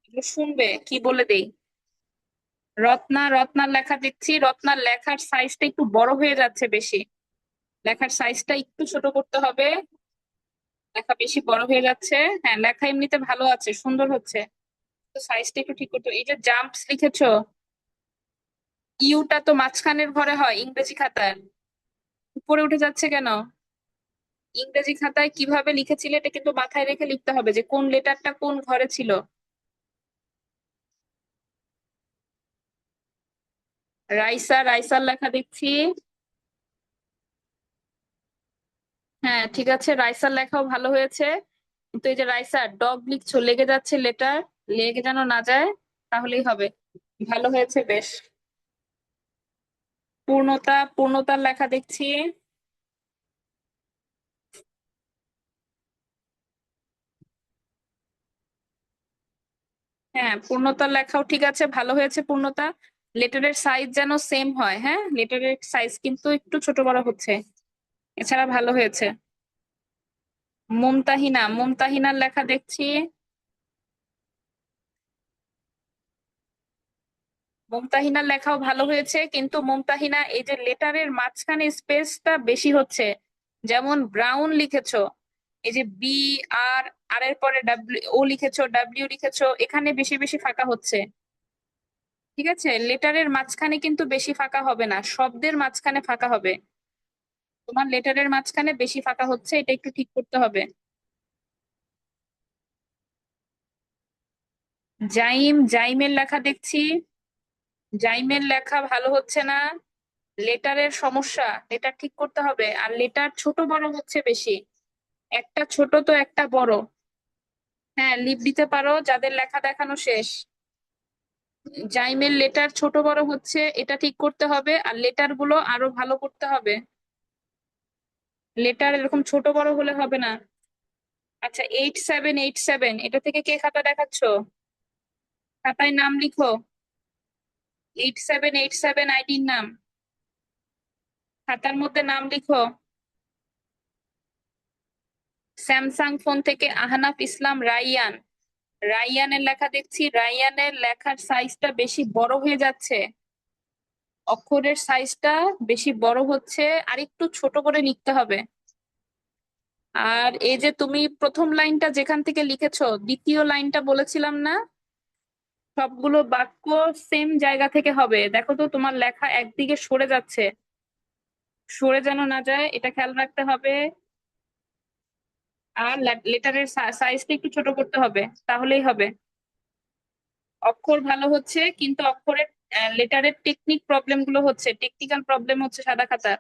এগুলো শুনবে কি বলে দেই। রত্নার লেখা দেখছি, রত্নার লেখার সাইজটা একটু বড় হয়ে যাচ্ছে বেশি, লেখার সাইজটা একটু ছোট করতে হবে, লেখা বেশি বড় হয়ে যাচ্ছে। হ্যাঁ, লেখা এমনিতে ভালো আছে, সুন্দর হচ্ছে, তো সাইজটা একটু ঠিক করতে হবে। এই যে জাম্পস লিখেছো, ইউটা তো মাঝখানের ঘরে হয় ইংরেজি খাতায়, উপরে উঠে যাচ্ছে কেন? ইংরেজি খাতায় কিভাবে লিখেছিলে এটা কিন্তু মাথায় রেখে লিখতে হবে যে কোন লেটারটা কোন ঘরে ছিল। রাইসার লেখা দেখছি। হ্যাঁ ঠিক আছে, রাইসার লেখাও ভালো হয়েছে, কিন্তু এই যে রাইসার ডগ লিখছো, লেগে যাচ্ছে লেটার, লেগে যেন না যায়, তাহলেই হবে। ভালো হয়েছে বেশ। পূর্ণতার লেখা দেখছি। হ্যাঁ, পূর্ণতার লেখাও ঠিক আছে, ভালো হয়েছে পূর্ণতা। লেটারের সাইজ যেন সেম হয়, হ্যাঁ লেটারের সাইজ কিন্তু একটু ছোট বড় হচ্ছে, এছাড়া ভালো হয়েছে। মুমতাহিনার লেখা দেখছি, মুমতাহিনার লেখাও ভালো হয়েছে, কিন্তু মুমতাহিনা এই যে লেটারের মাঝখানে স্পেসটা বেশি হচ্ছে। যেমন ব্রাউন লিখেছো, এই যে বি আর আর এর পরে ডাব্লিউ ও লিখেছো, ডাব্লিউ লিখেছো, এখানে বেশি বেশি ফাঁকা হচ্ছে। ঠিক আছে, লেটারের মাঝখানে কিন্তু বেশি ফাঁকা হবে না, শব্দের মাঝখানে ফাঁকা হবে। তোমার লেটারের মাঝখানে বেশি ফাঁকা হচ্ছে, এটা একটু ঠিক করতে হবে। জাইমের লেখা দেখছি, জাইমের লেখা ভালো হচ্ছে না, লেটারের সমস্যা, লেটার ঠিক করতে হবে, আর লেটার ছোট বড় হচ্ছে বেশি। একটা ছোট তো একটা বড়। হ্যাঁ, লিভ দিতে পারো যাদের লেখা দেখানো শেষ। জাইমের লেটার ছোট বড় হচ্ছে, এটা ঠিক করতে হবে, আর লেটার গুলো আরো ভালো করতে হবে। লেটার এরকম ছোট বড় হলে হবে না। আচ্ছা, 8787, এটা থেকে কে খাতা দেখাচ্ছ? খাতায় নাম লিখো। 8787 আইডির নাম খাতার মধ্যে নাম লিখো। স্যামসাং ফোন থেকে আহনাফ ইসলাম রাইয়ান। রাইয়ানের লেখা দেখছি, রাইয়ানের লেখার সাইজটা বেশি বড় হয়ে যাচ্ছে, অক্ষরের সাইজটা বেশি বড় হচ্ছে, আর একটু ছোট করে লিখতে হবে। আর এই যে তুমি প্রথম লাইনটা যেখান থেকে লিখেছো, দ্বিতীয় লাইনটা বলেছিলাম না, সবগুলো বাক্য সেম জায়গা থেকে হবে। দেখো তো তোমার লেখা একদিকে সরে যাচ্ছে, সরে যেন না যায় এটা খেয়াল রাখতে হবে। আর লেটারের সাইজটা একটু ছোট করতে হবে, তাহলেই হবে। অক্ষর ভালো হচ্ছে, কিন্তু অক্ষরের লেটারের টেকনিক প্রবলেম গুলো হচ্ছে, টেকনিক্যাল প্রবলেম হচ্ছে সাদা খাতার।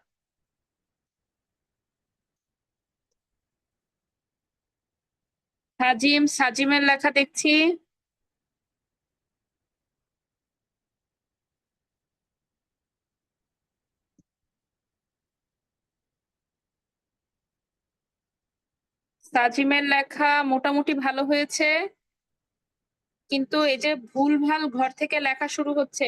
সাজিম, সাজিমের লেখা দেখছি। সাজিমের লেখা মোটামুটি ভালো হয়েছে, কিন্তু এই যে ভুলভাল ঘর থেকে লেখা শুরু হচ্ছে।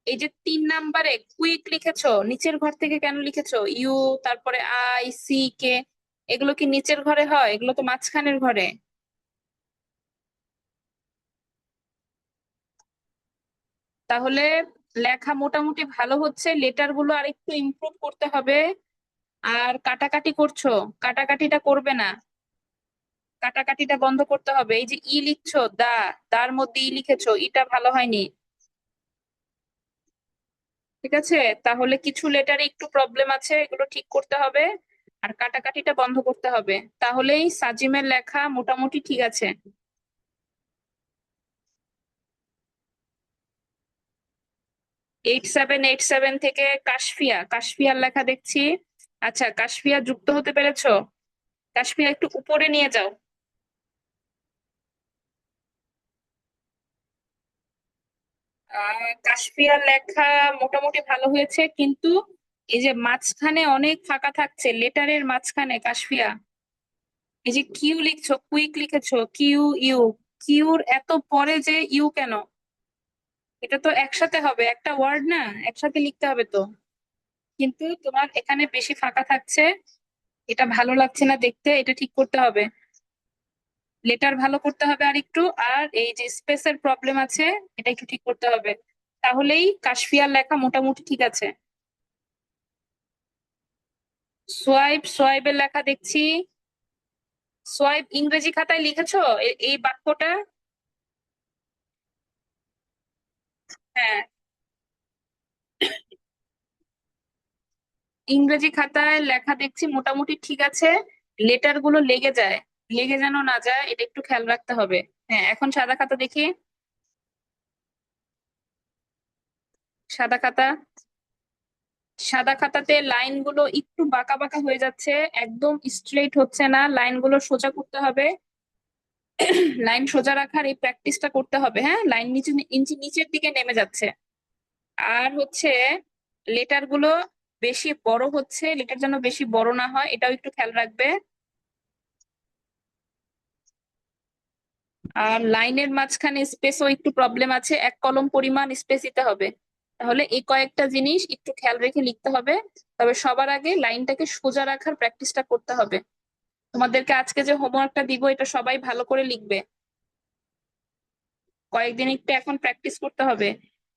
এই যে 3 নাম্বারে কুইক লিখেছো, নিচের ঘর থেকে কেন লিখেছো? ইউ, তারপরে আই সি কে, এগুলো কি নিচের ঘরে হয়? এগুলো তো মাঝখানের ঘরে। তাহলে লেখা মোটামুটি ভালো হচ্ছে, লেটার গুলো আরেকটু ইমপ্রুভ করতে হবে। আর কাটাকাটি করছো, কাটাকাটিটা করবে না, কাটাকাটিটা বন্ধ করতে হবে। এই যে ই লিখছো, দার মধ্যে ই লিখেছো, ইটা ভালো হয়নি। ঠিক আছে, তাহলে কিছু লেটারে একটু প্রবলেম আছে, এগুলো ঠিক করতে হবে। আর কাটাকাটিটা বন্ধ করতে হবে, তাহলেই সাজিমের লেখা মোটামুটি ঠিক আছে। 8787 থেকে কাশফিয়া, কাশফিয়ার লেখা দেখছি। আচ্ছা, কাশফিয়া যুক্ত হতে পেরেছো? কাশফিয়া একটু উপরে নিয়ে যাও। কাশফিয়ার লেখা মোটামুটি ভালো হয়েছে, কিন্তু এই যে মাঝখানে অনেক ফাঁকা থাকছে লেটারের মাঝখানে। কাশফিয়া, এই যে কিউ লিখছো, কুইক লিখেছো, কিউ ইউ, কিউর এত পরে যে ইউ কেন? এটা তো একসাথে হবে, একটা ওয়ার্ড না, একসাথে লিখতে হবে তো। কিন্তু তোমার এখানে বেশি ফাঁকা থাকছে, এটা ভালো লাগছে না দেখতে, এটা ঠিক করতে হবে। লেটার ভালো করতে হবে আর একটু, আর এই যে স্পেসের প্রবলেম আছে, এটা একটু ঠিক করতে হবে। তাহলেই কাশফিয়ার লেখা মোটামুটি ঠিক আছে। সোয়াইব, সোয়াইবের লেখা দেখছি। সোয়াইব ইংরেজি খাতায় লিখেছো এই বাক্যটা? হ্যাঁ, ইংরেজি খাতায় লেখা দেখছি মোটামুটি ঠিক আছে, লেটার গুলো লেগে যায়, লেগে যেন না যায়, এটা একটু খেয়াল রাখতে হবে। হ্যাঁ, এখন সাদা খাতা দেখি। সাদা খাতা, সাদা খাতাতে লাইনগুলো একটু বাঁকা বাঁকা হয়ে যাচ্ছে, একদম স্ট্রেইট হচ্ছে না, লাইনগুলো সোজা করতে হবে। লাইন সোজা রাখার এই প্র্যাকটিসটা করতে হবে। হ্যাঁ, লাইন নিচে ইঞ্চি নিচের দিকে নেমে যাচ্ছে। আর হচ্ছে লেটার গুলো বেশি বড় হচ্ছে, লেটার যেন বেশি বড় না হয়, এটাও একটু খেয়াল রাখবে। আর লাইনের মাঝখানে স্পেসও একটু প্রবলেম আছে, 1 কলম পরিমাণ স্পেস দিতে হবে। তাহলে এই কয়েকটা জিনিস একটু খেয়াল রেখে লিখতে হবে। তবে সবার আগে লাইনটাকে সোজা রাখার প্র্যাকটিসটা করতে হবে। তোমাদেরকে আজকে যে হোমওয়ার্কটা দিব, এটা সবাই ভালো করে লিখবে। কয়েকদিন একটু এখন প্র্যাকটিস করতে হবে।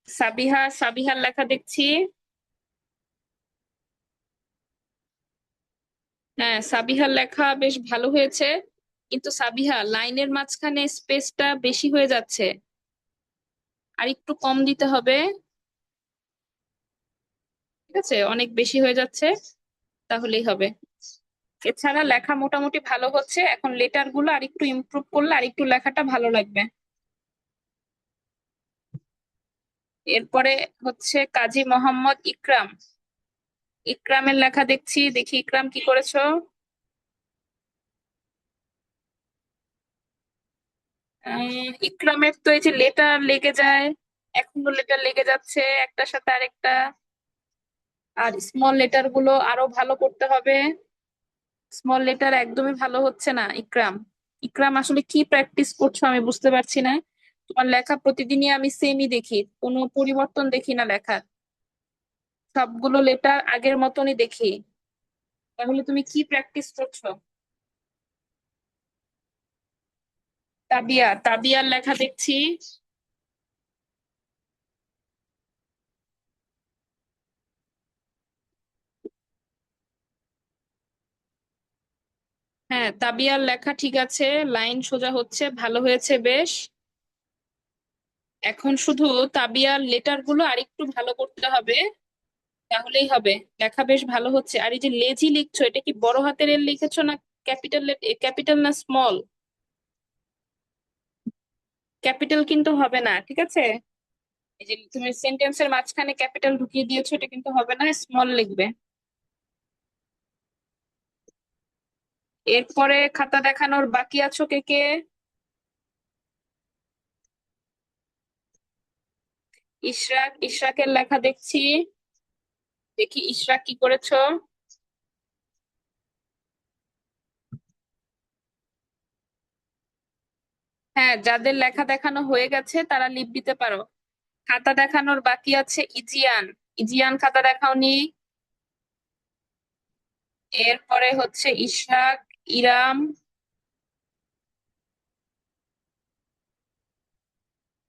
সাবিহা, সাবিহার লেখা দেখছি। হ্যাঁ, সাবিহার লেখা বেশ ভালো হয়েছে, কিন্তু সাবিহা লাইনের মাঝখানে স্পেসটা বেশি হয়ে যাচ্ছে, আর একটু কম দিতে হবে। ঠিক আছে, অনেক বেশি হয়ে যাচ্ছে, তাহলেই হবে। এছাড়া লেখা মোটামুটি ভালো হচ্ছে, এখন লেটার গুলো আর একটু ইমপ্রুভ করলে আর একটু লেখাটা ভালো লাগবে। এরপরে হচ্ছে কাজী মোহাম্মদ ইকরাম। ইকরামের লেখা দেখছি, দেখি ইকরাম কি করেছো। ইকরামের তো এই যে লেটার লেগে যায়, এখনো লেটার লেগে যাচ্ছে একটার সাথে আরেকটা। আর স্মল লেটার গুলো আরো ভালো করতে হবে। স্মল লেটার একদমই ভালো হচ্ছে না ইকরাম। ইকরাম আসলে কি প্র্যাকটিস করছো আমি বুঝতে পারছি না। তোমার লেখা প্রতিদিনই আমি সেমই দেখি, কোনো পরিবর্তন দেখি না লেখা, সবগুলো লেটার আগের মতনই দেখি। তাহলে তুমি কি প্র্যাকটিস করছো? তাবিয়া, তাবিয়ার লেখা দেখছি। হ্যাঁ, তাবিয়ার লেখা ঠিক আছে, লাইন সোজা হচ্ছে, ভালো হয়েছে বেশ। এখন শুধু তাবিয়ার লেটার গুলো আরেকটু ভালো করতে হবে, তাহলেই হবে। লেখা বেশ ভালো হচ্ছে। আর এই যে লেজি লিখছো, এটা কি বড় হাতের এল লিখেছো না ক্যাপিটাল? ক্যাপিটাল না স্মল? ক্যাপিটাল কিন্তু হবে না, ঠিক আছে? এই যে তুমি সেন্টেন্সের মাঝখানে ক্যাপিটাল ঢুকিয়ে দিয়েছো, এটা কিন্তু হবে না, স্মল লিখবে। এরপরে খাতা দেখানোর বাকি আছো কে কে? ইশরাক, ইশরাকের লেখা দেখছি। দেখি ইশরাক কি করেছো। হ্যাঁ, যাদের লেখা দেখানো হয়ে গেছে তারা লিভ দিতে পারো। খাতা দেখানোর বাকি আছে ইজিয়ান। ইজিয়ান খাতা দেখাওনি। এরপরে হচ্ছে ইশরাক, ইরাম।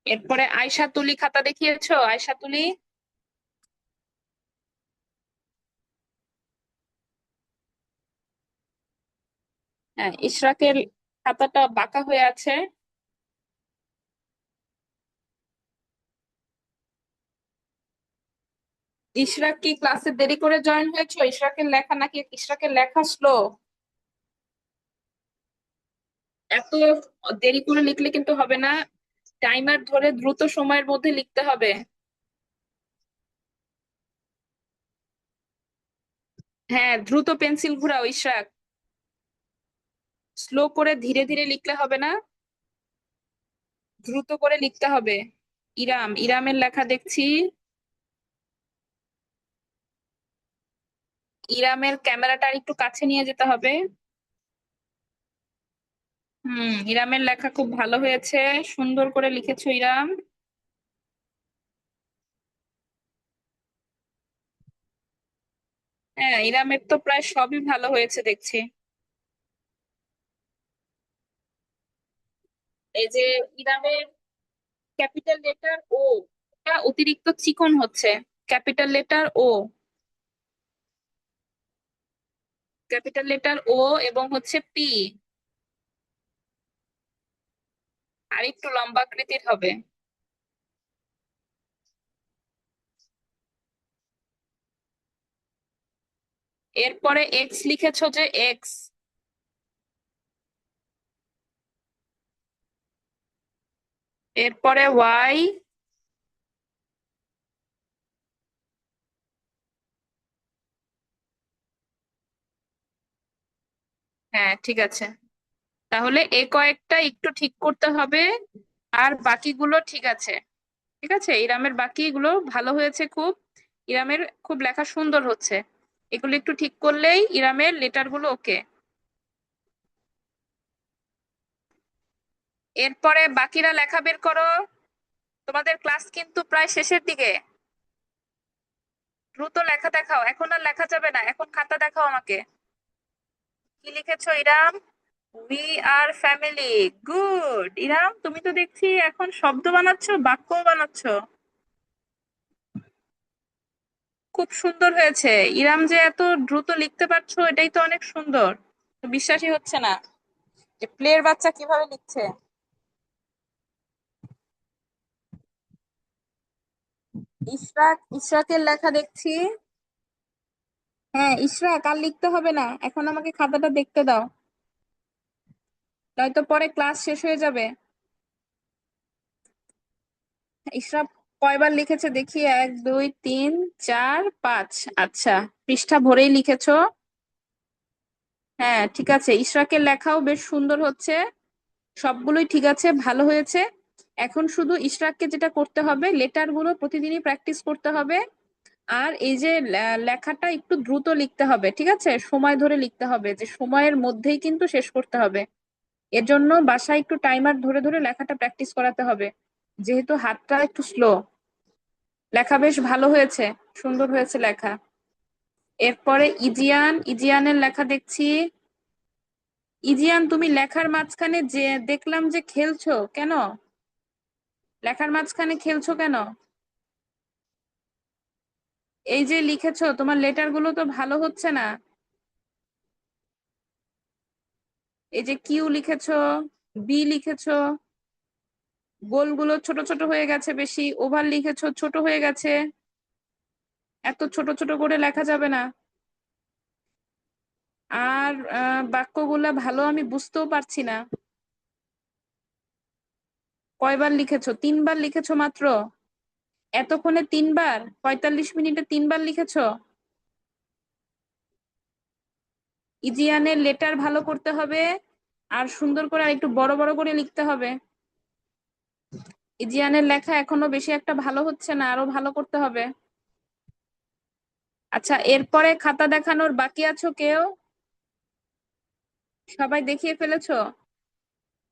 এরপরে আয়শা তুলি খাতা দেখিয়েছো? আয়শা তুলি। হ্যাঁ, ইশরাকের খাতাটা বাঁকা হয়ে আছে। ইশরাক কি ক্লাসে দেরি করে জয়েন হয়েছো? ইশরাকের লেখা নাকি ইশরাকের লেখা স্লো? এত দেরি করে লিখলে কিন্তু হবে না, টাইমার ধরে দ্রুত সময়ের মধ্যে লিখতে হবে। হ্যাঁ, দ্রুত পেন্সিল ঘুরাও ইশরাক, স্লো করে ধীরে ধীরে লিখলে হবে না, দ্রুত করে লিখতে হবে। ইরাম, ইরামের লেখা দেখছি। ইরামের ক্যামেরাটা আর একটু কাছে নিয়ে যেতে হবে। ইরামের লেখা খুব ভালো হয়েছে, সুন্দর করে লিখেছো ইরাম। হ্যাঁ, ইরামের তো প্রায় সবই ভালো হয়েছে দেখছি। এই যে ইরামের ক্যাপিটাল লেটার ও, এটা অতিরিক্ত চিকন হচ্ছে। ক্যাপিটাল লেটার ও, ক্যাপিটাল লেটার ও এবং হচ্ছে পি আর একটু লম্বা আকৃতির হবে। এরপরে এক্স লিখেছো যে এক্স। এরপরে ওয়াই। হ্যাঁ, ঠিক আছে। তাহলে এ কয়েকটা একটু ঠিক করতে হবে, আর বাকিগুলো ঠিক আছে। ঠিক আছে, ইরামের বাকিগুলো ভালো হয়েছে খুব। ইরামের খুব লেখা সুন্দর হচ্ছে। এগুলো একটু ঠিক করলেই ইরামের লেটার গুলো ওকে। এরপরে বাকিরা লেখা বের করো। তোমাদের ক্লাস কিন্তু প্রায় শেষের দিকে। দ্রুত লেখা দেখাও, এখন আর লেখা যাবে না, এখন খাতা দেখাও আমাকে। কি লিখেছো Iram? We are family. Good Iram, তুমি তো দেখছি এখন শব্দ বানাচ্ছো, বাক্যও বানাচ্ছো। খুব সুন্দর হয়েছে। ইরাম যে এত দ্রুত লিখতে পারছো এটাই তো অনেক সুন্দর। তো বিশ্বাসই হচ্ছে না যে প্লের বাচ্চা কিভাবে লিখছে। ইশরাক, ইশরাকের লেখা দেখছি। হ্যাঁ ইশরাক, আর লিখতে হবে না, এখন আমাকে খাতাটা দেখতে দাও, নয়তো পরে ক্লাস শেষ হয়ে যাবে। ইশরাক কয়বার লিখেছে দেখি, 1 2 3 4 5। আচ্ছা, পৃষ্ঠা ভরেই লিখেছো। হ্যাঁ ঠিক আছে, ইশরাকের লেখাও বেশ সুন্দর হচ্ছে। সবগুলোই ঠিক আছে, ভালো হয়েছে। এখন শুধু ইশরাককে যেটা করতে হবে, লেটার গুলো প্রতিদিনই প্র্যাকটিস করতে হবে। আর এই যে লেখাটা একটু দ্রুত লিখতে হবে, ঠিক আছে? সময় ধরে লিখতে হবে, যে সময়ের মধ্যেই কিন্তু শেষ করতে হবে। এর জন্য বাসায় একটু টাইমার ধরে ধরে লেখাটা প্র্যাকটিস করাতে হবে, যেহেতু হাতটা একটু স্লো। লেখা বেশ ভালো হয়েছে, সুন্দর হয়েছে লেখা। এরপরে ইজিয়ানের লেখা দেখছি। ইজিয়ান, তুমি লেখার মাঝখানে যে দেখলাম যে খেলছো কেন? লেখার মাঝখানে খেলছো কেন? এই যে লিখেছো, তোমার লেটার গুলো তো ভালো হচ্ছে না। এই যে কিউ লিখেছো, বি লিখেছো, গোলগুলো ছোট ছোট হয়ে গেছে, বেশি ওভার লিখেছো, ছোট হয়ে গেছে। এত ছোট ছোট করে লেখা যাবে না। আর বাক্যগুলা ভালো আমি বুঝতেও পারছি না। কয়বার লিখেছো? 3বার লিখেছো মাত্র? এতক্ষণে 3বার? 45 মিনিটে 3বার লিখেছো? ইজিয়ানের লেটার ভালো করতে হবে, আর সুন্দর করে আর একটু বড় বড় করে লিখতে হবে। ইজিয়ানের লেখা এখনো বেশি একটা ভালো হচ্ছে না, আরো ভালো করতে হবে। আচ্ছা, এরপরে খাতা দেখানোর বাকি আছো কেউ? সবাই দেখিয়ে ফেলেছো?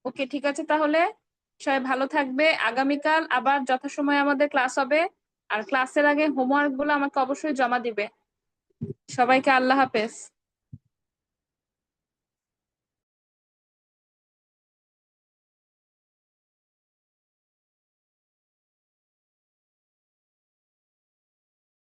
ওকে, ঠিক আছে তাহলে। সবাই ভালো থাকবে। আগামীকাল আবার যথাসময়ে আমাদের ক্লাস হবে। আর ক্লাসের আগে হোমওয়ার্ক গুলো আমাকে অবশ্যই জমা দিবে। সবাইকে আল্লাহ হাফেজ।